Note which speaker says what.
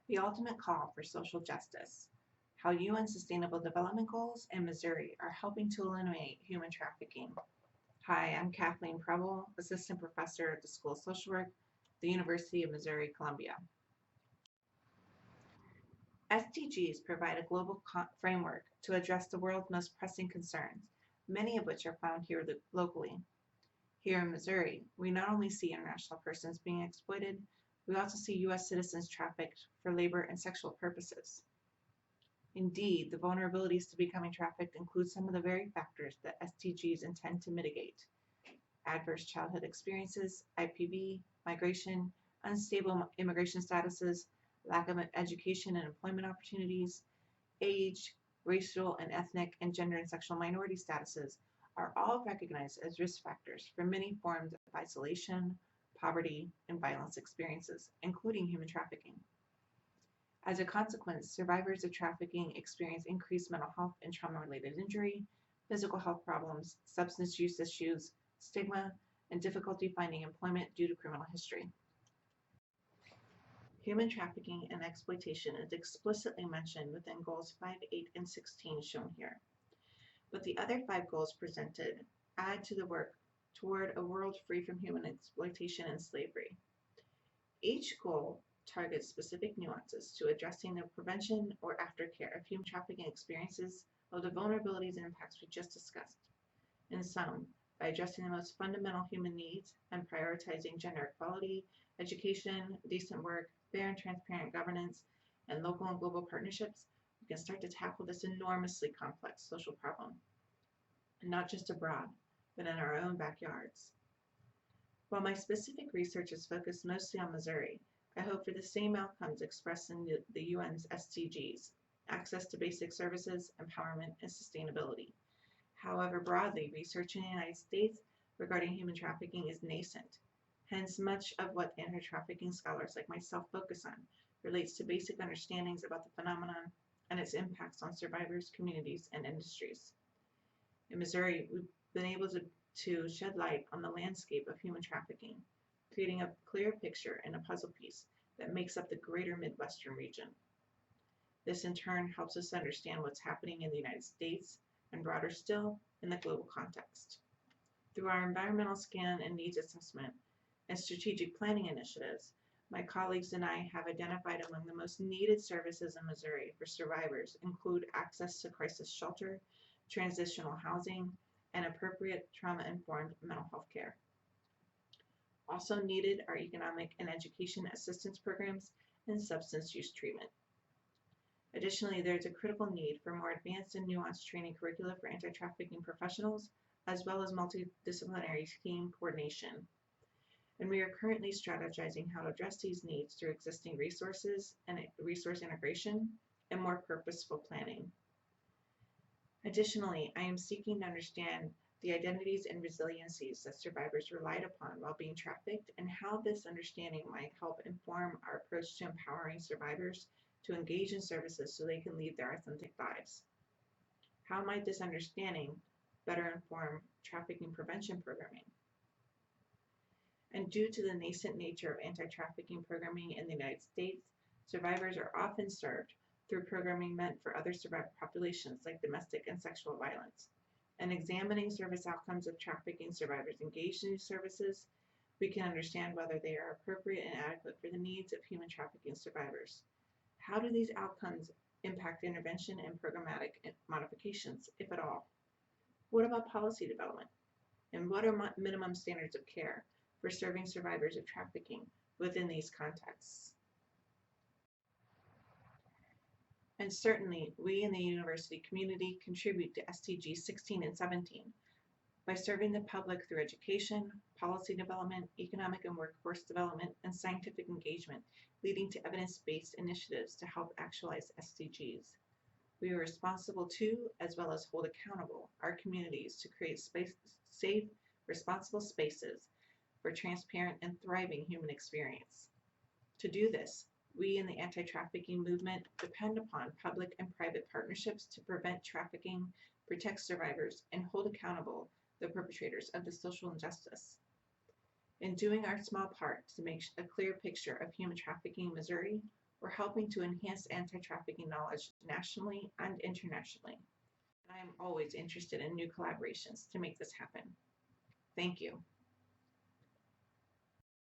Speaker 1: The ultimate call for social justice. How UN Sustainable Development Goals and Missouri are helping to eliminate human trafficking. Hi, I'm Kathleen Preble, Assistant Professor at the School of Social Work, the University of Missouri, Columbia. SDGs provide a global framework to address the world's most pressing concerns, many of which are found here locally. Here in Missouri, we not only see international persons being exploited, we also see U.S. citizens trafficked for labor and sexual purposes. Indeed, the vulnerabilities to becoming trafficked include some of the very factors that SDGs intend to mitigate: adverse childhood experiences, IPV, migration, unstable immigration statuses, lack of education and employment opportunities, age, racial and ethnic and gender and sexual minority statuses are all recognized as risk factors for many forms of isolation, poverty, and violence experiences, including human trafficking. As a consequence, survivors of trafficking experience increased mental health and trauma-related injury, physical health problems, substance use issues, stigma, and difficulty finding employment due to criminal history. Human trafficking and exploitation is explicitly mentioned within Goals 5, 8, and 16 shown here. But the other 5 goals presented add to the work toward a world free from human exploitation and slavery. Each goal targets specific nuances to addressing the prevention or aftercare of human trafficking experiences of the vulnerabilities and impacts we just discussed. In sum, by addressing the most fundamental human needs and prioritizing gender equality, education, decent work, fair and transparent governance, and local and global partnerships, we can start to tackle this enormously complex social problem, and not just abroad, but in our own backyards. While my specific research is focused mostly on Missouri, I hope for the same outcomes expressed in the UN's SDGs: access to basic services, empowerment, and sustainability. However, broadly, research in the United States regarding human trafficking is nascent. Hence, much of what anti-trafficking scholars like myself focus on relates to basic understandings about the phenomenon and its impacts on survivors, communities, and industries. In Missouri, we've been able to shed light on the landscape of human trafficking, creating a clear picture and a puzzle piece that makes up the greater Midwestern region. This in turn helps us understand what's happening in the United States and broader still in the global context. Through our environmental scan and needs assessment and strategic planning initiatives, my colleagues and I have identified among the most needed services in Missouri for survivors include access to crisis shelter, transitional housing, and appropriate trauma-informed mental health care. Also needed are economic and education assistance programs and substance use treatment. Additionally, there is a critical need for more advanced and nuanced training curricula for anti-trafficking professionals, as well as multidisciplinary team coordination. And we are currently strategizing how to address these needs through existing resources and resource integration and more purposeful planning. Additionally, I am seeking to understand the identities and resiliencies that survivors relied upon while being trafficked and how this understanding might help inform our approach to empowering survivors to engage in services so they can lead their authentic lives. How might this understanding better inform trafficking prevention programming? And due to the nascent nature of anti-trafficking programming in the United States, survivors are often served through programming meant for other survivor populations like domestic and sexual violence. And examining service outcomes of trafficking survivors engaged in these services, we can understand whether they are appropriate and adequate for the needs of human trafficking survivors. How do these outcomes impact intervention and programmatic modifications, if at all? What about policy development? And what are minimum standards of care for serving survivors of trafficking within these contexts? And certainly, we in the university community contribute to SDG 16 and 17 by serving the public through education, policy development, economic and workforce development, and scientific engagement, leading to evidence-based initiatives to help actualize SDGs. We are responsible to, as well as hold accountable, our communities to create safe, responsible spaces for transparent and thriving human experience. To do this, we in the anti-trafficking movement depend upon public and private partnerships to prevent trafficking, protect survivors, and hold accountable the perpetrators of the social injustice. In doing our small part to make a clear picture of human trafficking in Missouri, We're helping to enhance anti-trafficking knowledge nationally and internationally. And I am always interested in new collaborations to make this happen. Thank you.